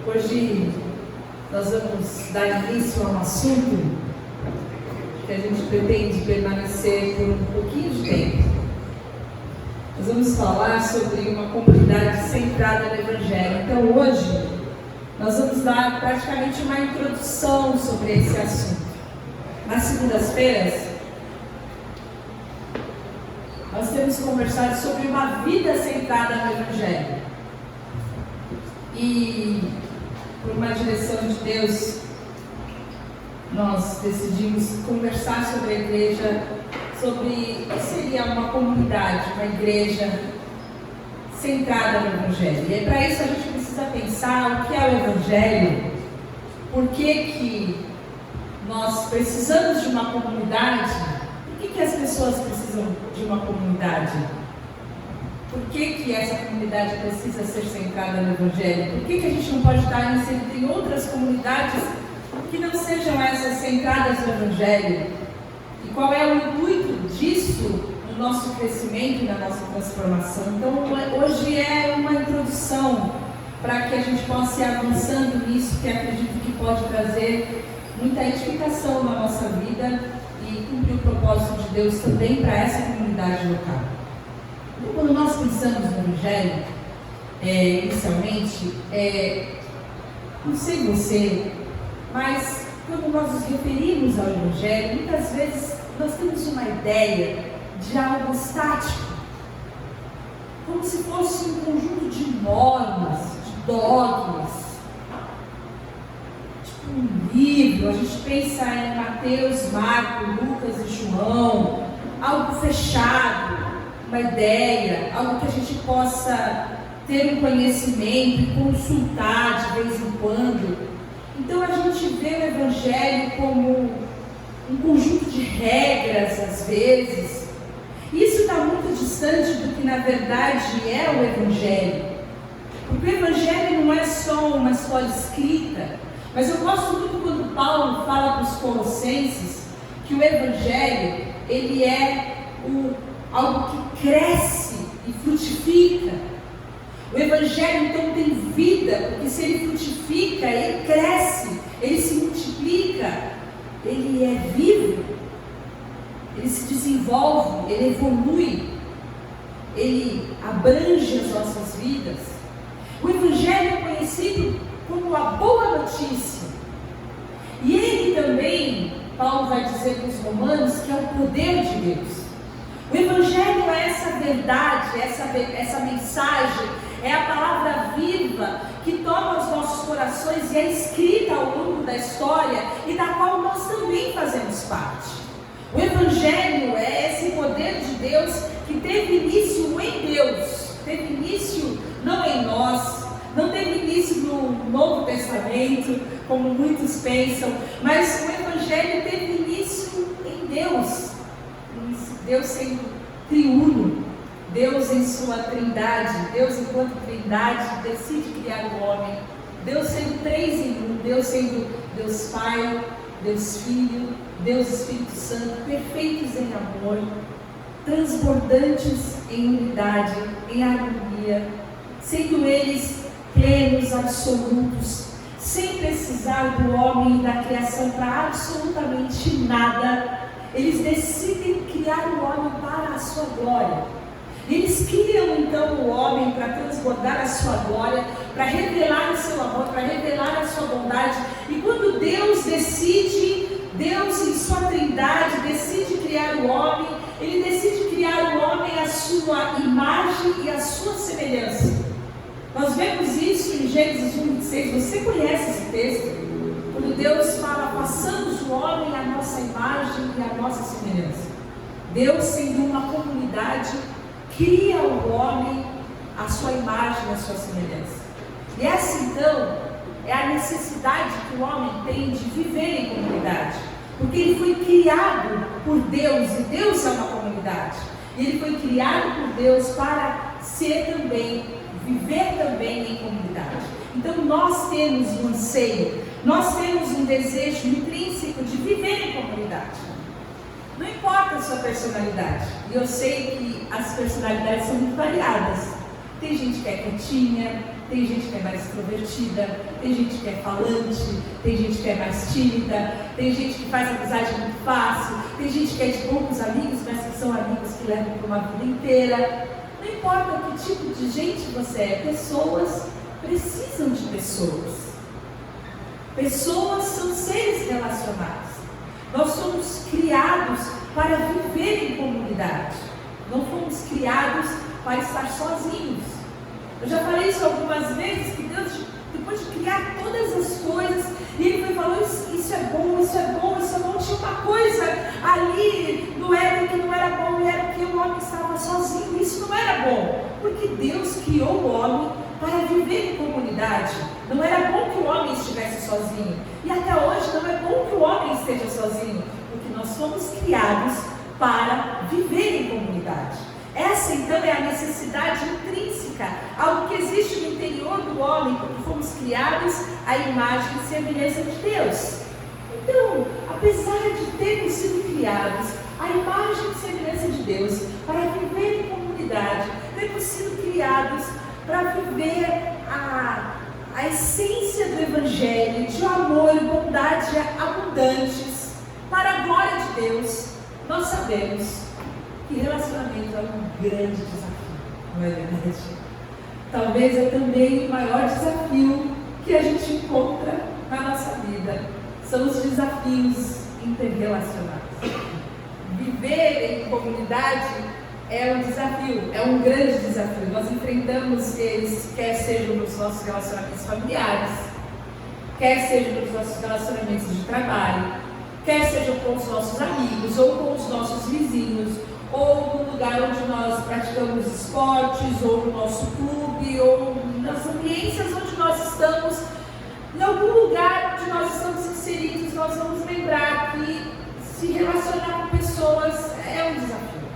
Hoje nós vamos dar início a um assunto que a gente pretende permanecer por um pouquinho de tempo. Nós vamos falar sobre uma comunidade centrada no Evangelho. Então hoje nós vamos dar praticamente uma introdução sobre esse assunto. Nas segundas-feiras nós temos conversado sobre uma vida centrada no Evangelho. E por uma direção de Deus, nós decidimos conversar sobre a igreja, sobre o que seria uma comunidade, uma igreja centrada no Evangelho. E para isso a gente precisa pensar o que é o Evangelho, por que nós precisamos de uma comunidade, por que as pessoas precisam de uma comunidade, por que essa comunidade precisa ser centrada no Evangelho, por que a gente não pode estar inserido em outras comunidades que não sejam essas centradas no Evangelho, e qual é o intuito disso no nosso crescimento e na nossa transformação. Então hoje é uma introdução para que a gente possa ir avançando nisso, que acredito que pode trazer muita edificação na nossa vida e cumprir o propósito de Deus também para essa comunidade local. Então, quando nós pensamos no Evangelho, inicialmente, não sei você, mas quando nós nos referimos ao Evangelho, muitas vezes nós temos uma ideia de algo estático, como se fosse um conjunto de normas, de dogmas, tipo um livro. A gente pensa em Mateus, Marcos, Lucas e João, algo fechado, uma ideia, algo que a gente possa ter um conhecimento e consultar de vez em quando. Então a gente vê o Evangelho como um conjunto de regras, às vezes. Isso está muito distante do que na verdade é o Evangelho, porque o Evangelho não é só uma história escrita, mas eu gosto muito quando Paulo fala para os Colossenses que o Evangelho, ele é algo que cresce e frutifica. O Evangelho então tem vida, porque se ele frutifica, ele cresce, ele se multiplica, ele é vivo, ele se desenvolve, ele evolui, ele abrange as nossas vidas. O Evangelho é conhecido como a boa notícia, e ele também, Paulo vai dizer para os Romanos, que é o poder de Deus. O Evangelho é essa verdade, essa mensagem, é a palavra viva que toma os nossos corações e é escrita ao longo da história e da qual nós também fazemos parte. O Evangelho é esse poder de Deus que teve início em Deus, teve início não em nós, não teve início no Novo Testamento, como muitos pensam, mas o Evangelho teve início em Deus. Deus sendo triuno, Deus em sua trindade, Deus enquanto trindade decide criar o homem, Deus sendo três em um, Deus sendo Deus Pai, Deus Filho, Deus Espírito Santo, perfeitos em amor, transbordantes em unidade, em harmonia, sendo eles plenos, absolutos, sem precisar do homem e da criação para absolutamente nada. Eles decidem criar o homem para a sua glória. Eles criam então o homem para transbordar a sua glória, para revelar o seu amor, para revelar a sua bondade. E quando Deus decide, Deus em sua trindade decide criar o homem, ele decide criar o homem à sua imagem e à sua semelhança. Nós vemos isso em Gênesis 1:26, você conhece esse texto? Quando Deus fala, façamos o homem à nossa imagem e à nossa semelhança. Deus, sendo uma comunidade, cria o homem à sua imagem e à sua semelhança. E essa então é a necessidade que o homem tem de viver em comunidade, porque ele foi criado por Deus, e Deus é uma comunidade, e ele foi criado por Deus para ser também, viver também em comunidade. Então nós temos um anseio, nós temos um desejo intrínseco de viver em comunidade. Não importa a sua personalidade, e eu sei que as personalidades são muito variadas. Tem gente que é quietinha, tem gente que é mais extrovertida, tem gente que é falante, tem gente que é mais tímida, tem gente que faz amizade muito fácil, tem gente que é de poucos amigos, mas que são amigos que levam para uma vida inteira. Não importa que tipo de gente você é, pessoas precisam de pessoas. Pessoas são seres relacionados. Nós somos criados para viver em comunidade. Não fomos criados para estar sozinhos. Eu já falei isso algumas vezes, que Deus, depois de criar todas as coisas, e Ele falou, isso é bom, isso é bom, isso é bom. Tinha uma coisa ali no Éden que não era bom, e era que o homem estava sozinho. Isso não era bom, porque Deus criou o homem para viver em comunidade. Não era bom que o homem estivesse sozinho. E até hoje não é bom que o homem esteja sozinho, porque nós fomos criados para viver em comunidade. Essa então é a necessidade intrínseca, algo que existe no interior do homem, porque fomos criados à imagem e semelhança de Deus. Então, apesar de termos sido criados à imagem e semelhança de Deus, para viver em comunidade, temos sido criados para viver a essência do Evangelho, de amor e bondade abundantes, para a glória de Deus. Nós sabemos que relacionamento é um grande desafio, não é verdade? Talvez é também o maior desafio que a gente encontra na nossa vida. São os desafios interrelacionais. Viver em comunidade é um desafio, é um grande desafio. Nós enfrentamos eles, quer sejam nos nossos relacionamentos familiares, quer sejam nos nossos relacionamentos de trabalho, quer sejam com os nossos amigos, ou com os nossos vizinhos, ou no lugar onde nós praticamos esportes, ou no nosso clube, ou nas ambiências onde nós estamos. Em algum lugar onde nós estamos inseridos, nós vamos lembrar que se relacionar com pessoas é um desafio.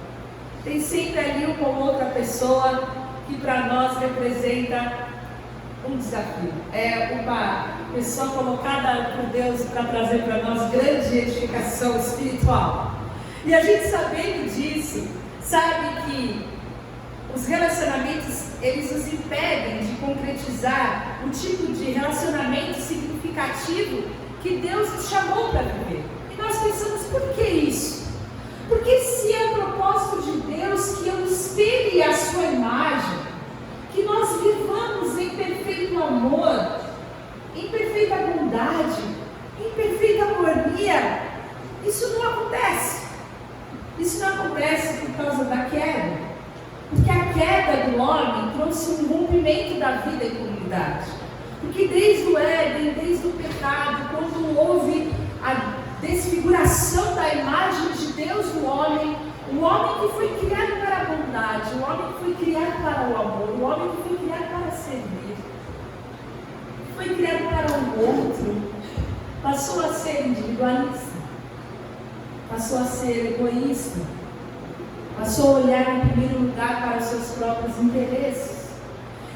Tem sempre ali uma ou outra pessoa que para nós representa um desafio. É uma pessoa colocada por Deus para trazer para nós grande edificação espiritual. E a gente, sabendo disso, sabe que os relacionamentos, eles nos impedem de concretizar o tipo de relacionamento significativo que Deus nos chamou para viver. E nós pensamos, por que isso? Porque se é o propósito de Deus que eu espelhe a sua imagem, que nós vivamos em perfeito amor, em perfeita bondade, em perfeita harmonia, isso não acontece. Isso não acontece por causa da queda, porque a queda do homem trouxe um rompimento da vida em comunidade. Porque desde o Éden, desde o pecado, quando houve a desfiguração da imagem de Deus no homem, o homem que foi criado para a bondade, o homem que foi criado para o amor, o homem que foi criado para servir, foi criado para o outro, passou a ser individualista, passou a ser egoísta, passou a olhar em primeiro lugar para os seus próprios interesses.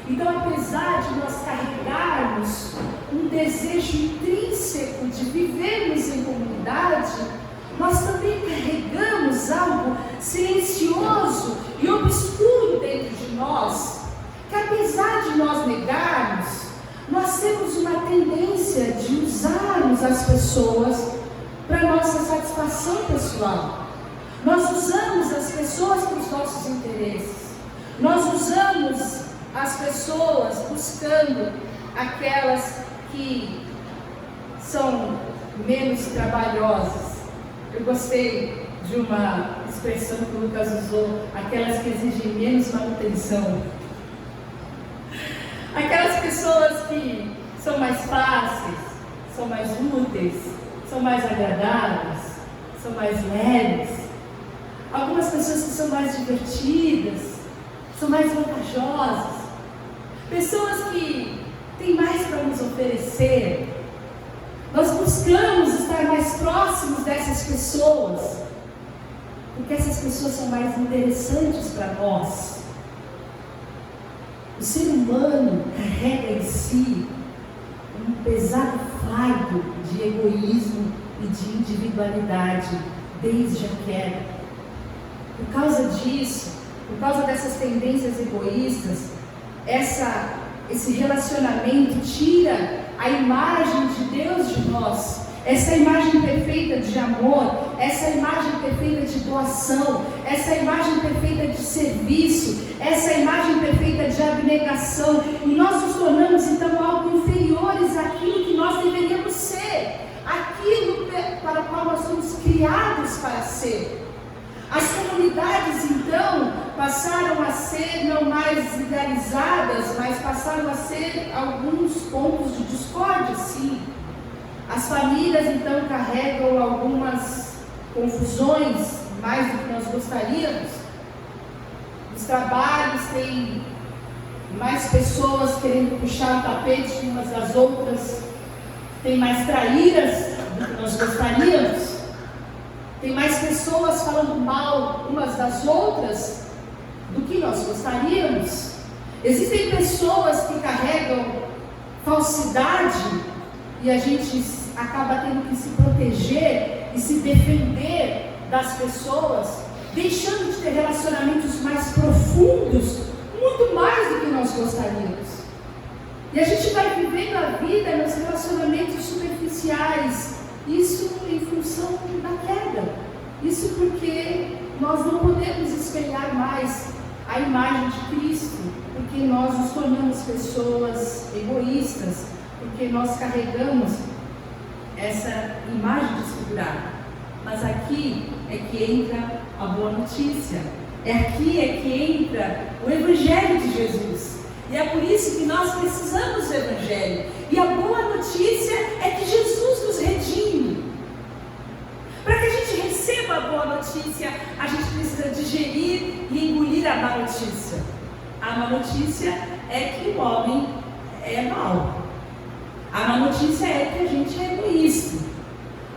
Então, apesar de nós carregarmos um desejo intrínseco de vivermos em comunidade, nós também carregamos algo silencioso e obscuro dentro de nós, que apesar de nós negarmos, nós temos uma tendência de usarmos as pessoas para nossa satisfação pessoal. Nós usamos as pessoas para os nossos interesses. Nós usamos as pessoas buscando aquelas que são menos trabalhosas. Eu gostei de uma expressão que o Lucas usou, aquelas que exigem menos manutenção. Aquelas pessoas que são mais fáceis, são mais úteis, são mais agradáveis, são mais leves. Algumas pessoas que são mais divertidas, são mais vantajosas. Pessoas que têm mais para nos oferecer. Nós buscamos estar mais próximos dessas pessoas, porque essas pessoas são mais interessantes para nós. O ser humano carrega em si um pesado fardo de egoísmo e de individualidade desde a queda. Por causa disso, por causa dessas tendências egoístas, essa esse relacionamento tira a imagem de Deus de nós, essa imagem perfeita de amor, essa imagem perfeita de doação, essa imagem perfeita de serviço, essa imagem perfeita de abnegação, e nós nos tornamos então algo inferiores àquilo que nós deveríamos ser, aquilo para o qual nós somos criados para ser. As comunidades então passaram a ser não mais idealizadas, mas passaram a ser alguns pontos de discórdia, sim. As famílias então carregam algumas confusões, mais do que nós gostaríamos. Os trabalhos têm mais pessoas querendo puxar o tapete umas das outras, tem mais traíras do que nós gostaríamos. Tem mais pessoas falando mal umas das outras do que nós gostaríamos. Existem pessoas que carregam falsidade e a gente acaba tendo que se proteger e se defender das pessoas, deixando de ter relacionamentos mais profundos, muito mais do que nós gostaríamos. E a gente vai vivendo a vida nos relacionamentos superficiais, isso em função da queda, isso porque nós não podemos espelhar mais a imagem de Cristo, porque nós nos tornamos pessoas egoístas, porque nós carregamos essa imagem desfigurada. Mas aqui é que entra a boa notícia, aqui é que entra o Evangelho de Jesus. E é por isso que nós precisamos do Evangelho. E a boa notícia é que Jesus nos redime. Para que a gente receba a boa notícia, a gente precisa digerir e engolir a má notícia. A má notícia é que o homem é mau. A má notícia é que a gente é egoísta.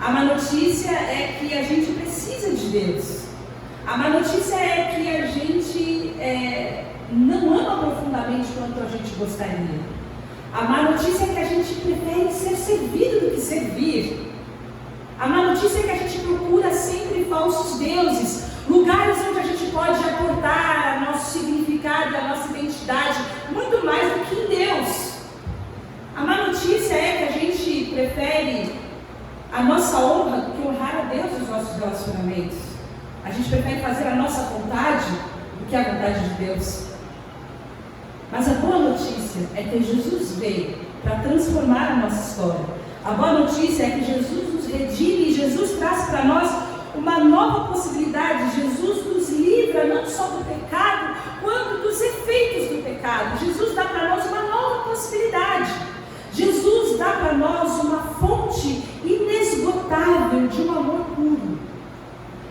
A má notícia é que a gente precisa de Deus. A má notícia é que a gente não ama profundamente quanto a gente gostaria. A má notícia é que a gente prefere ser servido do que servir. A má notícia é que a gente procura sempre falsos deuses, lugares onde a gente pode aportar nosso significado, a nossa identidade, muito mais do que em Deus. A má notícia é que a gente prefere a nossa honra do que honrar a Deus nos nossos relacionamentos. A gente prefere fazer a nossa vontade do que a vontade de Deus. Mas a boa notícia é que Jesus veio para transformar a nossa história. A boa notícia é que Jesus nos redime e Jesus traz para nós uma nova possibilidade. Jesus nos livra não só do pecado, quanto dos efeitos do pecado. Jesus dá para nós uma nova possibilidade. Jesus dá para nós uma fonte inesgotável de um amor puro.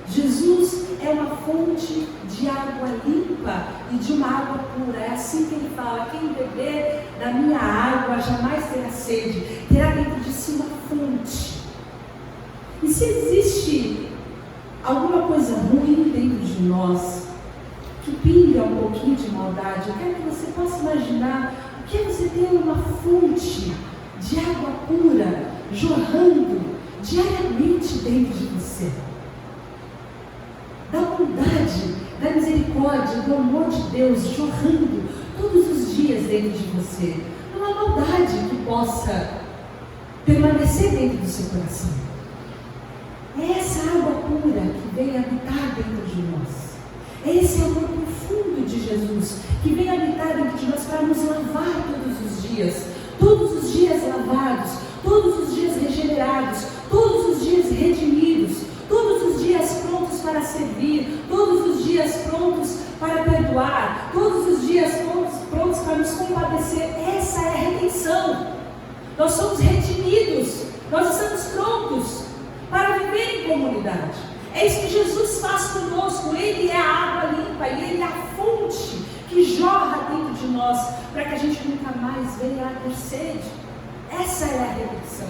Jesus é uma fonte de água limpa e de uma água pura. É assim que ele fala: quem beber da minha água jamais terá sede, terá dentro de si uma fonte. E se existe alguma coisa ruim dentro de nós, que pinga um pouquinho de maldade, eu quero que você possa imaginar o que é você ter uma fonte de água pura jorrando diariamente dentro de você. Da bondade, da misericórdia, do amor de Deus jorrando todos os dias dentro de você. Não há maldade que possa permanecer dentro do seu coração. É essa água pura que vem habitar dentro de nós. É esse amor profundo de Jesus que vem habitar dentro de nós para nos lavar todos os dias lavados, todos os dias regenerados, todos os dias redimidos, todos os dias prontos para servir, todos os dias prontos para perdoar, todos os dias prontos para nos compadecer. Essa é a redenção. Nós somos redimidos, nós estamos prontos para viver em comunidade. É isso que Jesus faz conosco. Ele é a água limpa e Ele é a fonte que jorra dentro de nós para que a gente nunca mais venha a ter sede. Essa é a redenção.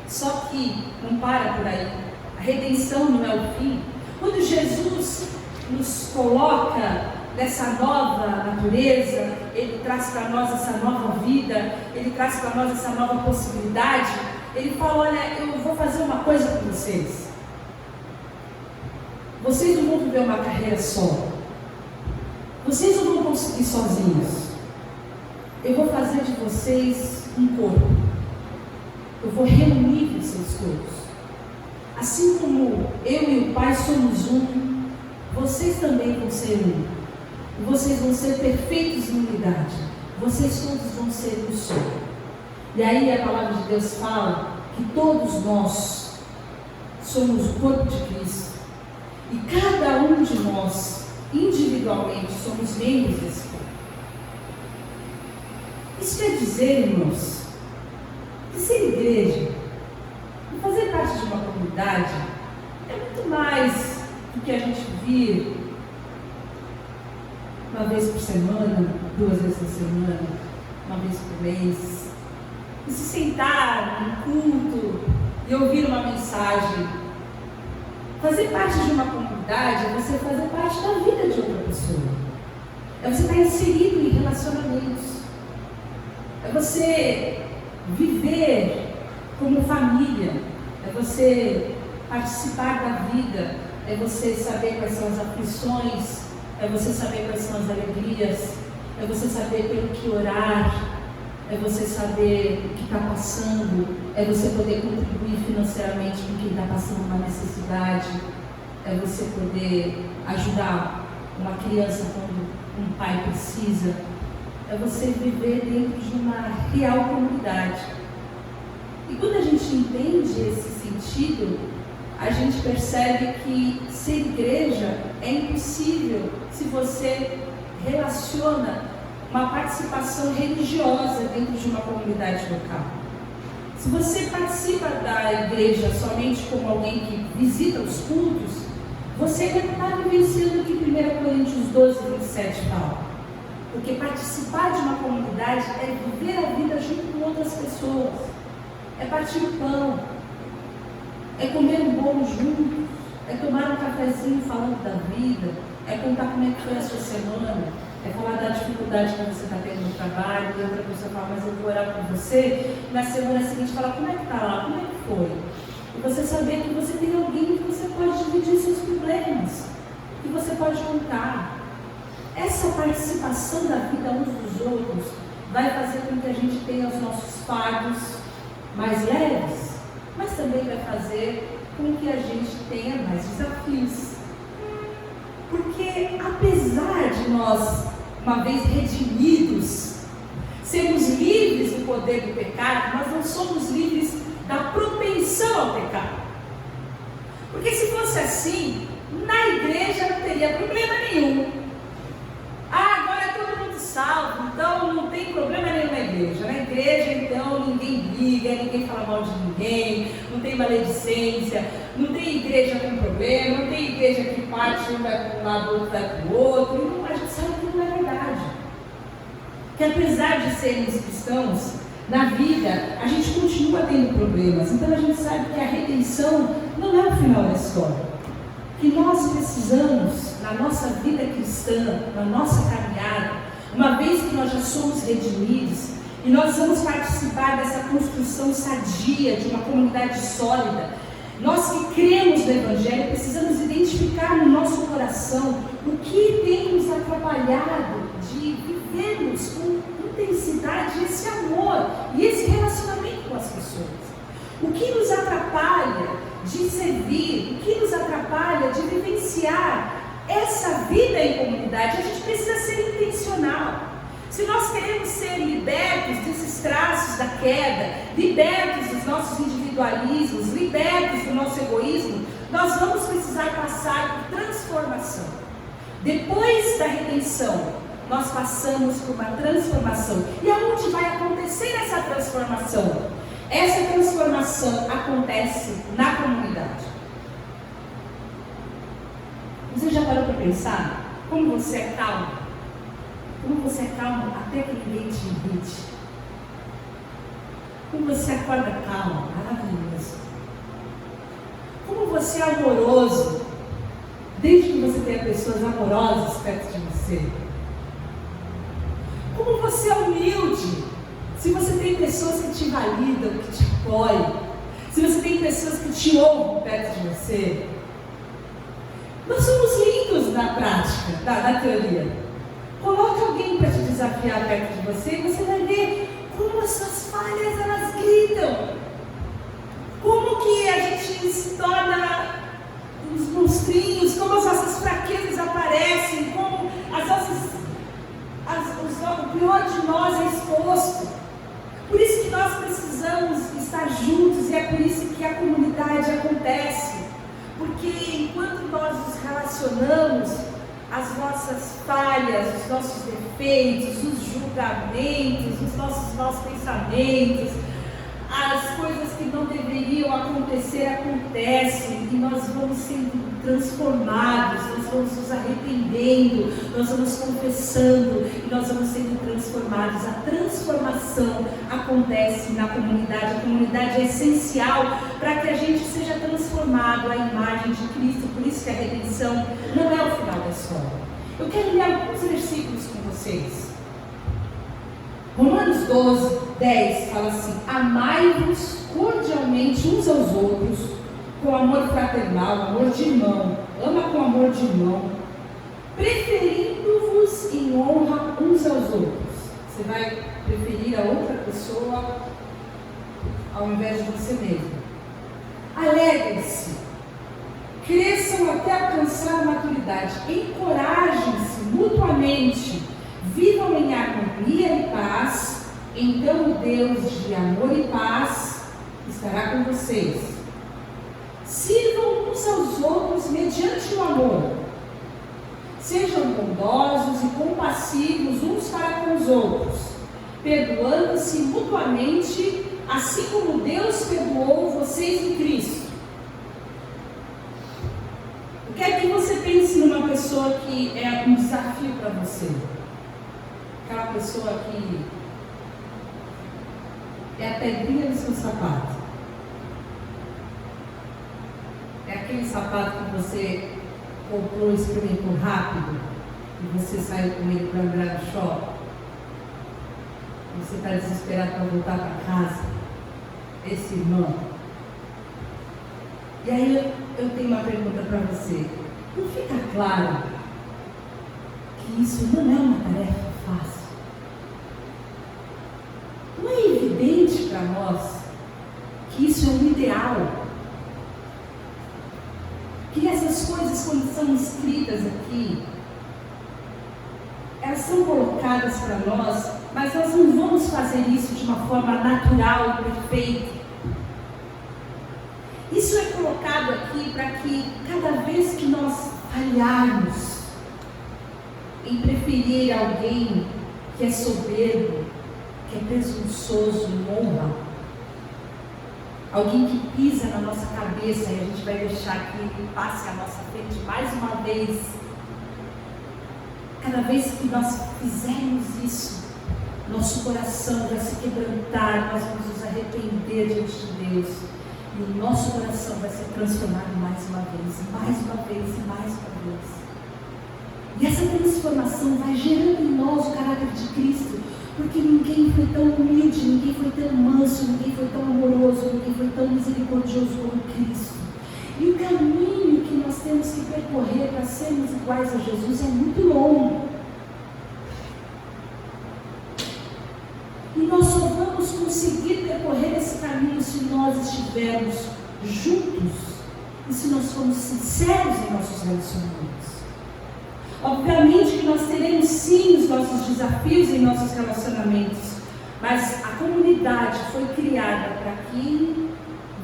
Só que não para por aí. A redenção não é o fim. Quando Jesus nos coloca nessa nova natureza, Ele traz para nós essa nova vida, Ele traz para nós essa nova possibilidade. Ele fala: olha, eu vou fazer uma coisa com vocês. Vocês não vão viver uma carreira só. Vocês não vão conseguir sozinhos. eu vou fazer de vocês um corpo. Eu vou reunir vocês todos. Assim como eu e o Pai somos um, vocês também vão ser um. E vocês vão ser perfeitos em unidade. Vocês todos vão ser um só. E aí a palavra de Deus fala que todos nós somos o corpo de Cristo. E cada um de nós, individualmente, somos membros desse corpo. Isso quer dizer, irmãos, que ser igreja e fazer parte de uma comunidade é muito mais do que a gente vir uma vez por semana, 2 vezes por semana, uma vez por mês, e se sentar num culto e ouvir uma mensagem. Fazer parte de uma comunidade é você fazer parte da vida de outra pessoa, é você estar inserido em relacionamentos, é você viver como família, é você participar da vida, é você saber quais são as aflições, é você saber quais são as alegrias, é você saber pelo que orar, é você saber o que está passando, é você poder contribuir financeiramente com quem está passando uma necessidade, é você poder ajudar uma criança quando um pai precisa, é você viver dentro de uma real comunidade. E quando a gente entende esse sentido, a gente percebe que ser igreja é impossível se você relaciona uma participação religiosa dentro de uma comunidade local. Se você participa da igreja somente como alguém que visita os cultos, você ainda não está vivenciando o que 1 Coríntios 12, 27 fala. Porque participar de uma comunidade é viver a vida junto com outras pessoas, é partir o pão, é comer um bolo juntos, é tomar um cafezinho falando da vida, é contar como é que foi a sua semana, é falar da dificuldade que você está tendo no trabalho, e outra pessoa fala, mas eu vou orar por você, na semana seguinte fala, como é que está lá, como é que foi? E você saber que você tem alguém que você pode dividir seus problemas, que você pode contar. Essa participação da vida uns dos outros vai fazer com que a gente tenha os nossos fardos mais leves, mas também vai fazer com que a gente tenha mais desafios. Porque apesar de nós, uma vez redimidos, sermos livres do poder do pecado, nós não somos livres da propensão ao pecado. Porque se fosse assim, na igreja não teria problema nenhum. Agora é todo mundo salvo, então não tem problema nenhum na igreja. Na igreja, então, ninguém briga, ninguém fala mal de ninguém, não tem maledicência, não tem igreja com problema, não tem igreja que parte, um vai para um lado, outro vai para o outro. Então, a gente sabe que não é verdade. Que apesar de sermos cristãos, na vida, a gente continua tendo problemas. Então, a gente sabe que a redenção não é o final da história. Que nós precisamos, na nossa vida cristã, na nossa caminhada, uma vez que nós já somos redimidos, e nós vamos participar dessa construção sadia, de uma comunidade sólida, nós que cremos no Evangelho, precisamos identificar no nosso coração o que tem nos atrapalhado de vivermos com intensidade esse amor e esse relacionamento com as pessoas. O que nos atrapalha de servir, o que nos atrapalha de vivenciar essa vida em comunidade? A gente precisa ser intencional. Se nós queremos ser libertos desses traços da queda, libertos dos nossos individualismos, libertos do nosso egoísmo, nós vamos precisar passar por transformação. Depois da redenção, nós passamos por uma transformação. E aonde vai acontecer essa transformação? Essa transformação acontece na comunidade. Você já parou para pensar como você é calmo? Como você é calmo até que ninguém te irrite? Como você acorda calmo? Maravilhoso. Como você é amoroso, desde que você tenha pessoas amorosas perto de você. Como você é humilde, se você tem pessoas que te validam, que te apoiam, se você tem pessoas que te ouvem perto de você. Nós somos lindos na prática, na teoria. Coloque alguém para te desafiar perto de você, você vai ver como as suas falhas, elas gritam. Como que a gente se torna uns monstrinhos, como as nossas fraquezas aparecem, como o pior de nós é exposto. Por isso que nós precisamos estar juntos, e é por isso que a comunidade acontece. Porque enquanto nós nos relacionamos, as nossas falhas, os nossos defeitos, os julgamentos, os nossos maus pensamentos, as coisas que não deveriam acontecer, acontecem, e nós vamos sendo transformados, nós vamos nos arrependendo, nós vamos confessando, e nós vamos sendo transformados. A transformação acontece na comunidade. A comunidade é essencial para que a gente seja transformado à imagem de Cristo. Por isso que a redenção não é o final da história. Eu quero ler alguns versículos com vocês. Romanos 12, 10 fala assim: amai-vos cordialmente uns aos outros, com amor fraternal, amor de irmão. Ama com amor de irmão, preferindo-vos em honra uns aos outros. Você vai preferir a outra pessoa ao invés de você mesmo. Alegrem-se, cresçam até alcançar a maturidade, encorajem-se mutuamente, vivam em harmonia e paz, então o Deus de amor e paz estará com vocês. Sirvam uns aos outros mediante o amor. Sejam bondosos e compassivos uns para com os outros, perdoando-se mutuamente, assim como Deus perdoou vocês em Cristo. Eu quero que você pense numa pessoa que é um desafio para você. Aquela pessoa que é a pedrinha do seu sapato. É aquele sapato que você comprou e experimentou rápido, e você saiu com ele para andar no shopping. Você está desesperado para voltar para casa. Esse irmão. E aí eu tenho uma pergunta para você. Não fica claro que isso não é uma tarefa fácil? Não é evidente para nós que isso é um ideal? Que essas coisas, quando são escritas aqui, elas são colocadas para nós, mas nós não vamos fazer isso de uma forma natural e perfeita. Isso é colocado aqui para que cada vez que nós falharmos em preferir alguém que é soberbo, que é presunçoso em honra, alguém que pisa na nossa cabeça, e a gente vai deixar que ele passe à nossa frente mais uma vez. Cada vez que nós fizermos isso, nosso coração vai se quebrantar, nós vamos nos arrepender diante de Deus, e o nosso coração vai ser transformado mais uma vez, e mais uma vez, e mais uma vez. E essa transformação vai gerando em nós o caráter de Cristo, porque ninguém foi tão humilde, ninguém foi tão manso, ninguém foi tão amoroso, ninguém foi tão misericordioso como Cristo. E o caminho que nós temos que percorrer para sermos iguais a Jesus é muito longo. E nós só vamos conseguir percorrer esse caminho se nós estivermos juntos e se nós formos sinceros em nossos relacionamentos. Obviamente que nós teremos sim os nossos desafios em nossos relacionamentos, mas a comunidade foi criada para que,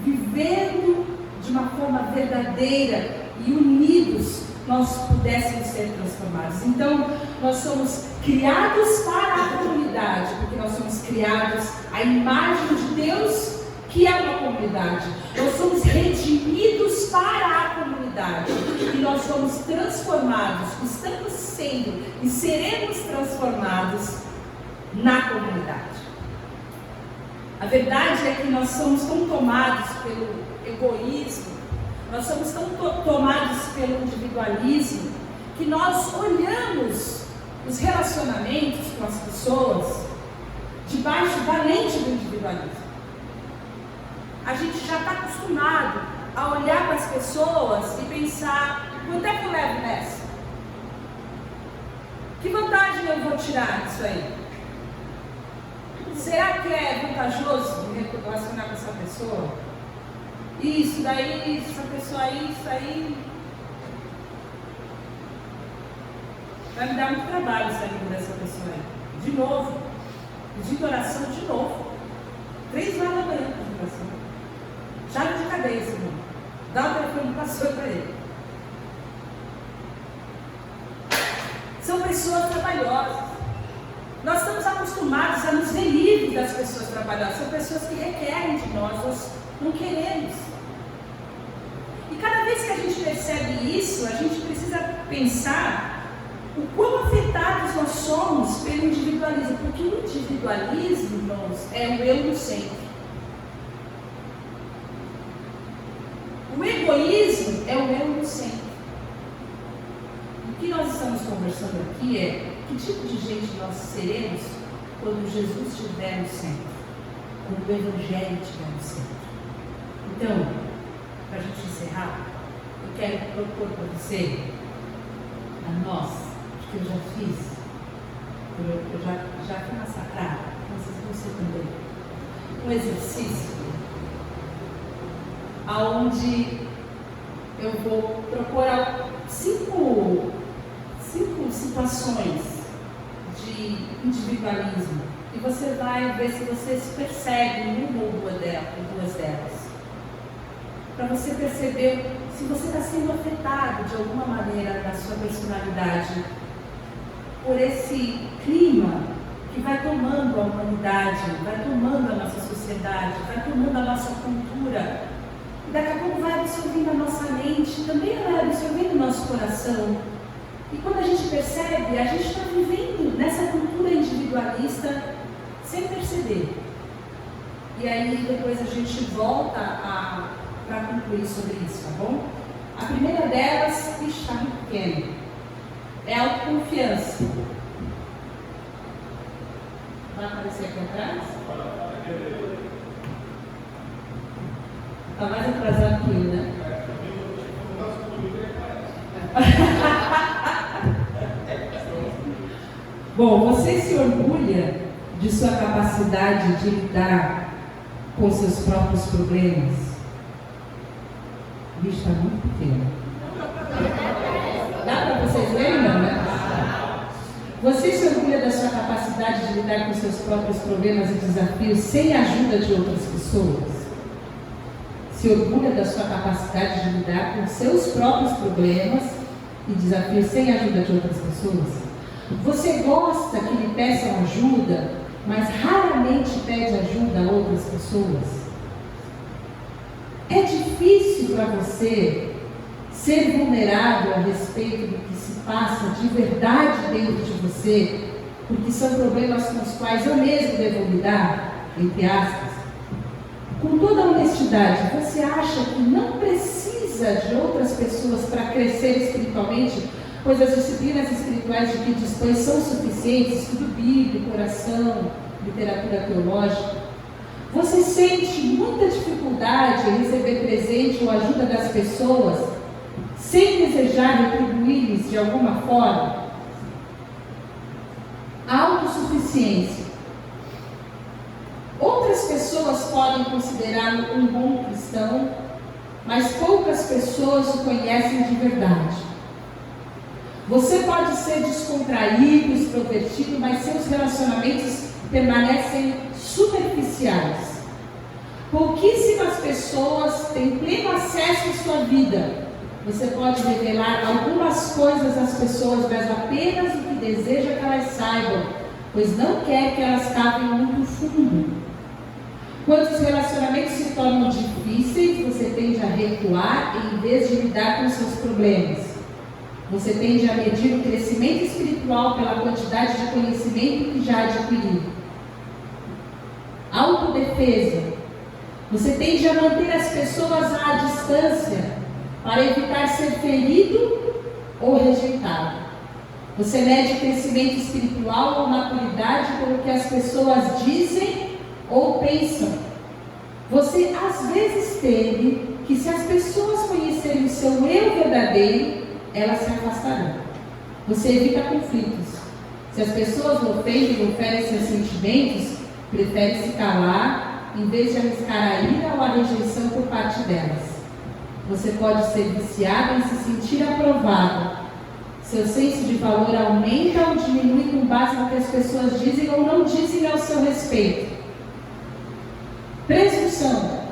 vivendo de uma forma verdadeira e unidos, nós pudéssemos ser transformados. Então, nós somos criados para a comunidade, porque nós somos criados à imagem de Deus, que é uma comunidade. Nós somos redimidos para a comunidade, e nós somos transformados, estamos sendo e seremos transformados na comunidade. A verdade é que nós somos tão tomados pelo egoísmo, nós somos tão tomados pelo individualismo, que nós olhamos os relacionamentos com as pessoas debaixo da lente do individualismo. A gente já está acostumado a olhar para as pessoas e pensar: quanto é que eu levo nessa? Que vantagem eu vou tirar disso aí? Será que é vantajoso me relacionar com essa pessoa? Isso daí, essa pessoa aí, isso aí. Vai me dar muito trabalho sair dessa pessoa aí. De novo. Pedindo oração de novo. 3 horas da manhã pedindo oração. Chave de cabeça, irmão. Dá o telefone do pastor para ele. São pessoas trabalhosas. Nós estamos acostumados a nos ver livres das pessoas trabalhosas. São pessoas que requerem de nós não queremos. E cada vez que a gente percebe isso, a gente precisa pensar o quão afetados nós somos pelo individualismo. Porque o individualismo, irmãos, é o eu no centro. O egoísmo é o eu no centro. O que nós estamos conversando aqui é que tipo de gente nós seremos quando Jesus estiver no centro, quando o Evangelho estiver no centro. Então, para a gente encerrar, eu quero propor para você, a nós, acho que eu já fiz, eu já fui massacrada, você também, um exercício onde eu vou propor 5 situações de individualismo e você vai ver se você se percebe em uma ou duas delas, para você perceber se você está sendo afetado de alguma maneira na sua personalidade por esse clima que vai tomando a humanidade, vai tomando a nossa sociedade, vai tomando a nossa cultura. E daqui a pouco vai absorvendo a nossa mente, também vai absorvendo o nosso coração. E quando a gente percebe, a gente está vivendo nessa cultura individualista sem perceber. E aí depois a gente volta para concluir sobre isso, tá bom? A primeira delas, está muito pequena, é a autoconfiança. Vai aparecer aqui atrás? Está mais atrasado que eu, né? Bom, você se orgulha de sua capacidade de lidar com seus próprios problemas? O bicho está muito pequeno. Dá para vocês verem, não, né? Você se orgulha da sua capacidade de lidar com seus próprios problemas e desafios sem a ajuda de outras pessoas? Se orgulha da sua capacidade de lidar com seus próprios problemas e desafios sem a ajuda de outras pessoas? Você gosta que lhe peçam ajuda, mas raramente pede ajuda a outras pessoas? É difícil para você ser vulnerável a respeito do que se passa de verdade dentro de você, porque são problemas com os quais eu mesmo devo lidar, entre aspas? Com toda honestidade, você acha que não precisa de outras pessoas para crescer espiritualmente, pois as disciplinas espirituais de que dispõe são suficientes, estudo bíblico, oração, literatura teológica? Você sente muita dificuldade em receber presente ou ajuda das pessoas, sem desejar retribuir-lhes de alguma forma? Autossuficiência. Outras pessoas podem considerá-lo um bom cristão, mas poucas pessoas o conhecem de verdade. Você pode ser descontraído, extrovertido, mas seus relacionamentos permanecem superficiais. Pouquíssimas pessoas têm pleno acesso à sua vida. Você pode revelar algumas coisas às pessoas, mas apenas o que deseja que elas saibam, pois não quer que elas cavem muito fundo. Quando os relacionamentos se tornam difíceis, você tende a recuar em vez de lidar com seus problemas. Você tende a medir o crescimento espiritual pela quantidade de conhecimento que já adquiriu. Autodefesa. Você tende a manter as pessoas à distância para evitar ser ferido ou rejeitado. Você mede crescimento espiritual ou maturidade pelo que as pessoas dizem ou pensam. Você às vezes teme que, se as pessoas conhecerem o seu eu verdadeiro, elas se afastarão. Você evita conflitos, Se as pessoas o ofendem ou ferem seus sentimentos, prefere se calar em vez de arriscar a ira ou a rejeição por parte delas. Você pode ser viciado em se sentir aprovado. Seu senso de valor aumenta ou diminui com base no que as pessoas dizem ou não dizem ao seu respeito. Presunção.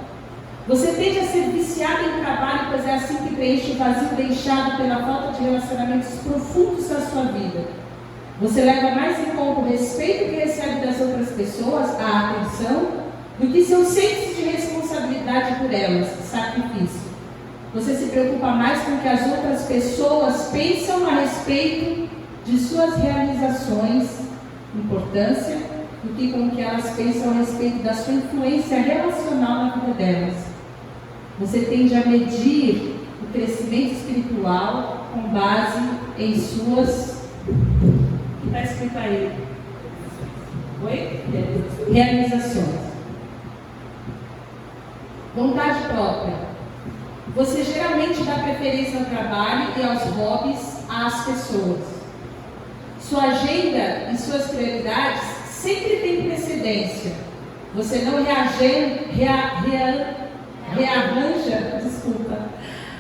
Você tende a ser viciado em trabalho, pois é assim que preenche o vazio deixado pela falta de relacionamentos profundos da sua vida. Você leva mais em conta o respeito que recebe das outras pessoas, a atenção, do que seu senso de responsabilidade por elas, sacrifício. Você se preocupa mais com o que as outras pessoas pensam a respeito de suas realizações, importância, do que com o que elas pensam a respeito da sua influência relacional na vida delas. Você tende a medir o crescimento espiritual com base em suas... O que está escrito aí? Oi? Realizações. Vontade própria. Você geralmente dá preferência ao trabalho e aos hobbies às pessoas. Sua agenda e suas prioridades sempre têm precedência. Você não rearranja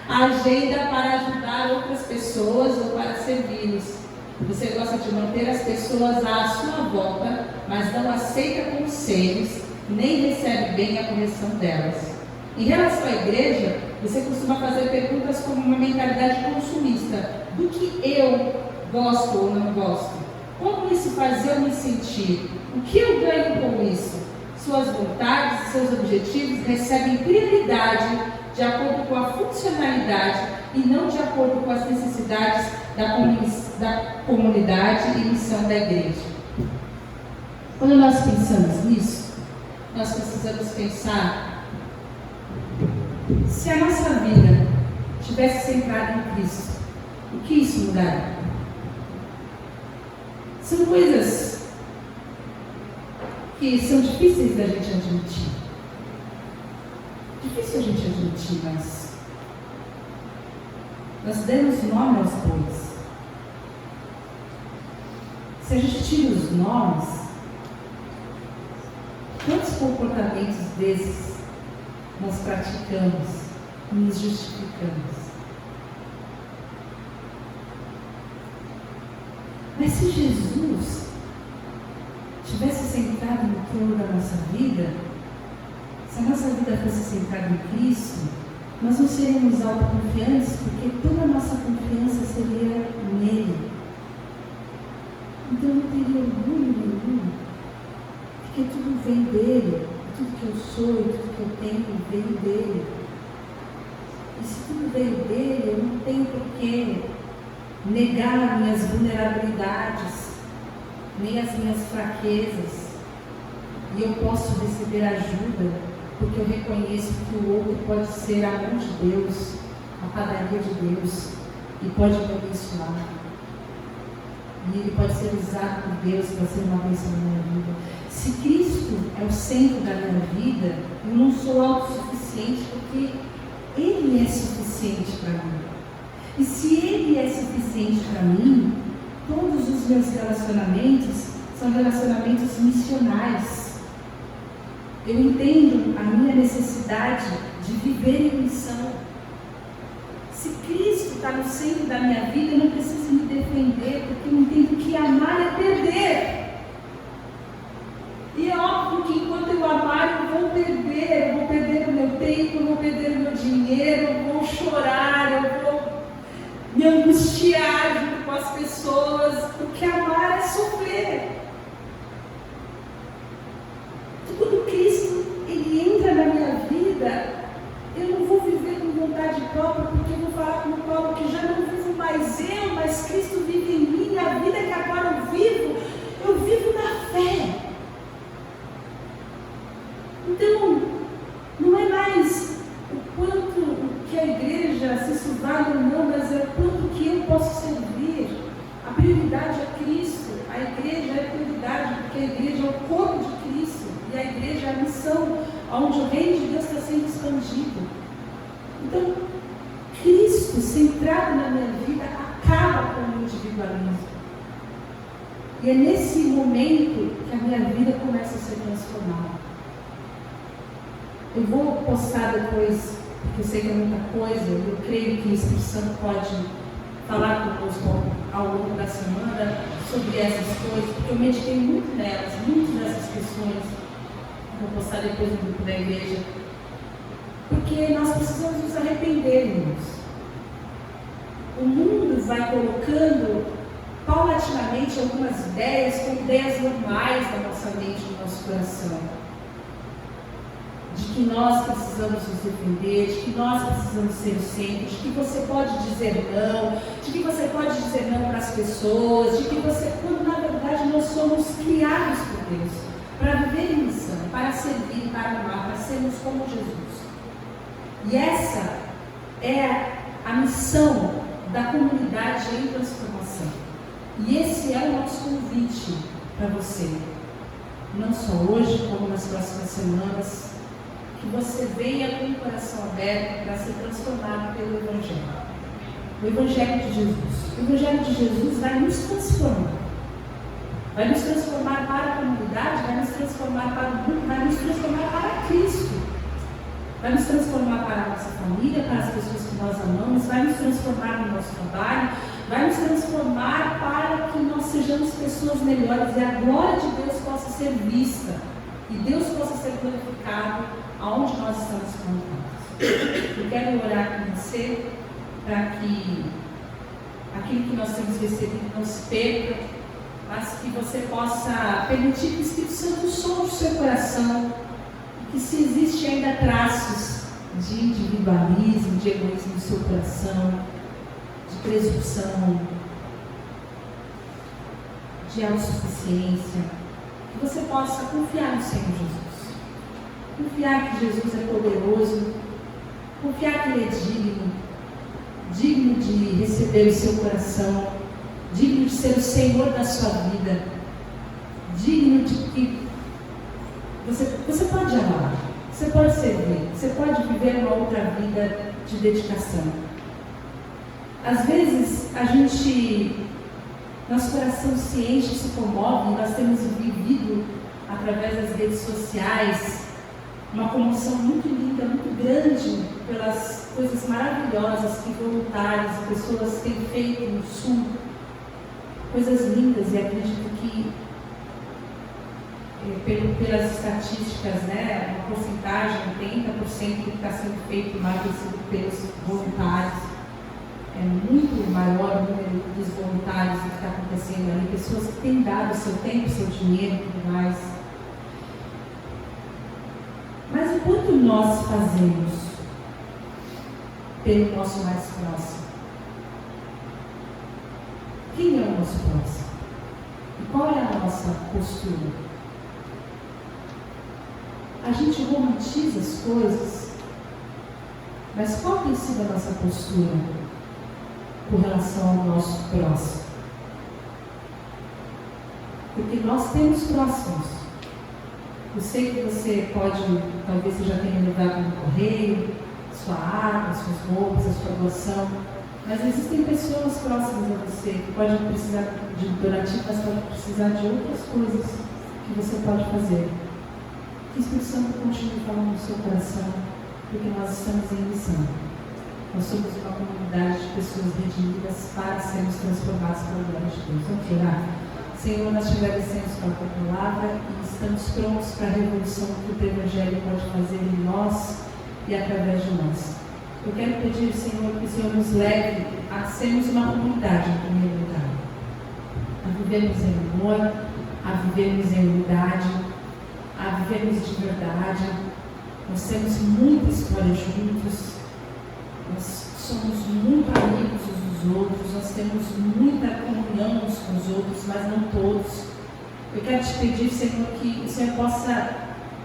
a agenda para ajudar outras pessoas ou para servi-los. Você gosta de manter as pessoas à sua volta, mas não aceita conselhos, nem recebe bem a correção delas. Em relação à igreja, você costuma fazer perguntas com uma mentalidade consumista. Do que eu gosto ou não gosto? Como isso faz eu me sentir? O que eu ganho com isso? Suas vontades e seus objetivos recebem prioridade de acordo com a funcionalidade e não de acordo com as necessidades da comunidade e missão da igreja. Quando nós pensamos nisso, nós precisamos pensar: se a nossa vida tivesse centrada em Cristo, o que isso mudaria? São coisas que são difíceis da gente admitir. Difícil a gente admitir, mas nós demos nome aos bois. Se a gente tira os nomes, quantos comportamentos desses nós praticamos e nos justificamos? Mas se Jesus tivesse centrado no trono da nossa vida, se a nossa vida fosse centrada em Cristo, nós não seríamos autoconfiantes, porque toda a nossa confiança seria nele. Então eu não teria orgulho nenhum, porque tudo vem dele. Tudo que eu sou e tudo que eu tenho veio dele. E se tudo veio dele, eu não tenho por que negar minhas vulnerabilidades, nem as minhas fraquezas. E eu posso receber ajuda, porque eu reconheço que o outro pode ser a mão de Deus, a padaria de Deus, e pode me abençoar. E ele pode ser usado por Deus para ser uma bênção na minha vida. Se Cristo é o centro da minha vida, eu não sou autossuficiente, porque Ele é suficiente para mim. E se Ele é suficiente para mim, todos os meus relacionamentos são relacionamentos missionais. Eu entendo a minha necessidade de viver em missão. Se Cristo está no centro da minha vida, eu não preciso me defender, porque eu entendo que amar é perder. E é óbvio que enquanto eu amar, eu vou perder o meu tempo, eu vou perder o meu dinheiro, eu vou chorar, eu vou me angustiar junto com as pessoas, porque amar é sofrer. Quando Cristo ele entra na minha vida, eu não vou viver com vontade própria, porque eu vou falar com o Paulo que já não vivo mais eu, mas Cristo vive em mim. A vida que agora eu vivo na fé. Então, não é mais o quanto que a igreja, se isso vale ou não, mas é o quanto que eu posso servir. A prioridade é Cristo, a igreja é a prioridade, porque a igreja é o corpo de Cristo, e a igreja é a missão onde o reino de Deus está sendo expandido. Então, Cristo centrado na minha vida acaba com o individualismo. E é nesse momento que a minha vida começa a ser transformada. Eu vou postar depois, porque eu sei que é muita coisa, eu creio que o Espírito Santo pode falar conosco ao longo da semana sobre essas coisas, porque eu meditei muito nelas, muito nessas questões. Vou postar depois no grupo da igreja. Porque nós precisamos nos arrepender, irmãos. O mundo vai colocando paulatinamente algumas ideias como ideias normais da nossa mente, do nosso coração. De que nós precisamos nos defender, de que nós precisamos ser o centro, de que você pode dizer não, de que você pode dizer não para as pessoas, de que você, quando na verdade nós somos criados por Deus, para viver em missão, para servir, para amar, para sermos como Jesus. E essa é a missão da comunidade em transformação. E esse é o nosso convite para você. Não só hoje, como nas próximas semanas, que você venha com o coração aberto para ser transformado pelo Evangelho. O Evangelho de Jesus. O Evangelho de Jesus vai nos transformar. Vai nos transformar para a comunidade, vai nos transformar para o mundo, vai nos transformar para Cristo. Vai nos transformar para a nossa família, para as pessoas que nós amamos, vai nos transformar no nosso trabalho, vai nos transformar para que nós sejamos pessoas melhores e a glória de Deus possa ser vista e Deus possa ser glorificado aonde nós estamos plantados. Eu quero orar com você para que aquilo que nós temos recebido não se perca, mas que você possa permitir que o Espírito Santo sonde o seu coração. Que se existe ainda traços de individualismo, de egoísmo no seu coração, de presunção, de autossuficiência, que você possa confiar no Senhor Jesus. Confiar que Jesus é poderoso, confiar que Ele é digno de receber o seu coração, digno de ser o Senhor da sua vida, digno de que você pode amar, você pode servir, você pode viver uma outra vida de dedicação. Às vezes, nosso coração se enche, se comove, nós temos vivido, através das redes sociais, uma comoção muito linda, muito grande, pelas coisas maravilhosas que voluntários e pessoas têm feito no Sul, coisas lindas, e acredito que pelas estatísticas, né, uma porcentagem, 80% do que está sendo feito lá tem sido pelos voluntários. É muito maior o número dos voluntários que está acontecendo ali, pessoas que têm dado seu tempo, seu dinheiro e tudo mais. Mas o quanto nós fazemos pelo nosso mais próximo? Quem é o nosso próximo? E qual é a nossa postura? A gente romantiza as coisas, mas qual tem sido a nossa postura com relação ao nosso próximo? Porque nós temos próximos. Eu sei que você pode, talvez você já tenha levado no correio, sua água, suas roupas, a sua doação, mas existem pessoas próximas a você que podem precisar de donativo, mas podem precisar de outras coisas que você pode fazer. Que o Espírito Santo continue falando no seu coração, porque nós estamos em missão. Nós somos uma comunidade de pessoas redimidas para sermos transformados pela glória de Deus. Vamos orar? Senhor, nós te agradecemos pela tua palavra e estamos prontos para a revolução que o teu Evangelho pode fazer em nós e através de nós. Eu quero pedir, Senhor, que o Senhor nos leve a sermos uma comunidade em primeiro lugar, a vivermos em amor, a vivermos em unidade, a vivermos de verdade. Nós temos muita história juntos, nós somos muito amigos uns dos outros, nós temos muita comunhão uns com os outros, mas não todos. Eu quero te pedir, Senhor, que o Senhor possa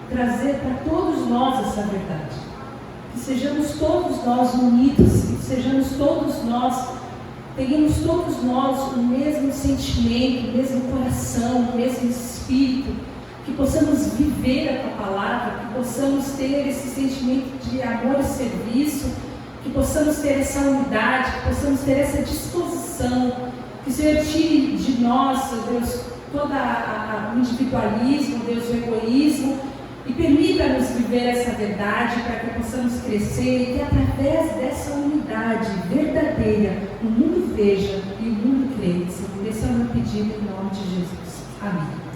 trazer para todos nós essa verdade, que sejamos todos nós unidos, que sejamos todos nós, tenhamos todos nós o mesmo sentimento, o mesmo coração, o mesmo espírito, que possamos viver a tua palavra, que possamos ter esse sentimento de amor e serviço, que possamos ter essa unidade, que possamos ter essa disposição, que o Senhor tire de nós, Deus, todo o individualismo, Deus, o egoísmo, e permita-nos viver essa verdade para que possamos crescer e que através dessa unidade verdadeira o mundo veja e o mundo creia. Esse é o meu pedido em nome de Jesus. Amém.